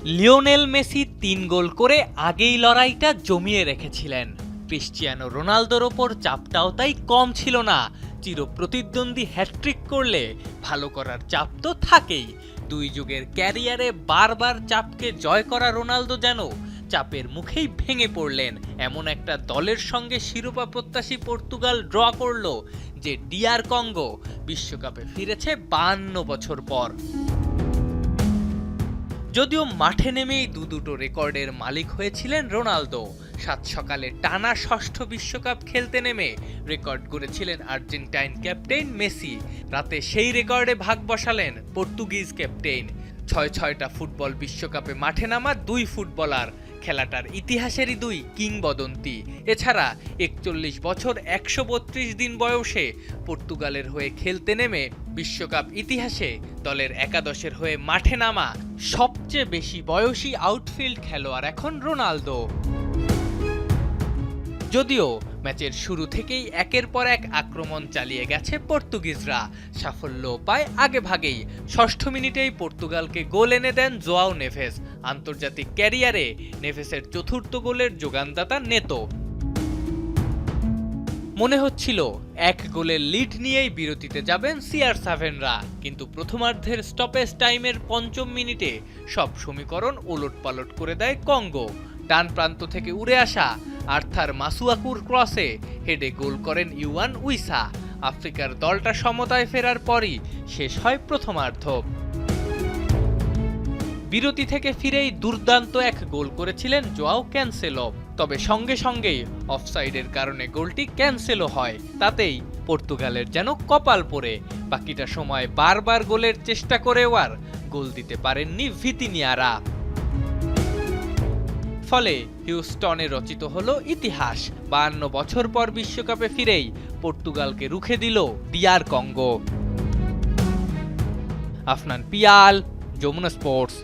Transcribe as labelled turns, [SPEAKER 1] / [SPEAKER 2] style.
[SPEAKER 1] Lionel Messi ৩ গোল করে আগেই লড়াইটা জমিয়ে রেখেছিলেন। ক্রিশ্চিয়ানো রোনালদোর ওপর চাপটাও তাই কম ছিল না। চিরপ্রতিদ্বন্দ্বী হ্যাটট্রিক করলে ভালো করার চাপ তো থাকেই। ২ যুগের ক্যারিয়ারে বারবার চাপকে জয় করা রোনালদো যেন চাপের মুখেই ভেঙে পড়লেন। এমন একটা দলের সঙ্গে শিরোপা প্রত্যাশী পর্তুগাল ড্র করল, যে ডিআর কঙ্গো বিশ্বকাপে ফিরেছে ৫২ বছর পর। যদিও মাঠে নেমেই দুটো রেকর্ডের মালিক হয়েছিলেন রোনালদো। ৭ সকালে টানা ষষ্ঠ বিশ্বকাপ খেলতে নেমে রেকর্ড গড়েছিলেন আর্জেন্টাইন ক্যাপ্টেন মেসি। রাতে সেই রেকর্ডে ভাগ বসালেন পর্তুগিজ ক্যাপ্টেন। ৬টা ফুটবল বিশ্বকাপে মাঠে নামা ২ ফুটবলার, খেলাটার ইতিহাসেরই ২ কিংবদন্তি। এছাড়া ৪১ বছর ১৩২ দিন বয়সে পর্তুগালের হয়ে খেলতে নেমে বিশ্বকাপ ইতিহাসে দলের একাদশের হয়ে মাঠে নামা সবচেয়ে বেশি বয়সী আউটফিল্ড খেলোয়াড় এখন রোনালদো। যদিও ম্যাচের শুরু থেকেই একের পর এক আক্রমণ চালিয়ে গেছে পর্তুগিজরা, সাফল্য পায় আগেভাগেই। ৬ষ্ঠ মিনিটেই পর্তুগালকে গোল এনে দেন জোয়াও নেভেস। আন্তর্জাতিক ক্যারিয়ারে নেভেসের ৪র্থ গোলের যোগানদাতা নেতো। মনে হচ্ছিল ১ গোলের লিড নিয়েই বিরতিতে যাবেন CR7রা, কিন্তু প্রথমার্ধের স্টপেজ টাইমের ৫ম মিনিটে সব সমীকরণ ওলটপালট করে দেয় কঙ্গো। ডান প্রান্ত থেকে উড়ে আসা আর্থার মাসুয়াকুর ক্রসে হেডে গোল করেন ইউয়ান উইসা। আফ্রিকার দলটা সমতায় ফেরার পরই শেষ হয় প্রথমার্ধ। বিরতি থেকে ফিরেই দুর্দান্ত ১ গোল করেছিলেন জোয়াও ক্যানসেলো, তবে সঙ্গে সঙ্গেই অফসাইডের কারণে গোলটি ক্যান্সেলও হয়। তাতেই পর্তুগালের যেন কপাল পড়ে। বাকিটা সময় বারবার গোলের চেষ্টা করেও আর গোল দিতে পারেননি ভিতিনিয়ারা। ফলে হিউস্টনে রচিত হলো ইতিহাস। ৫২ বছর পর বিশ্বকাপে ফিরেই পর্তুগালকে রুখে দিল DR Congo. Afnan Piyal, Jamuna sports.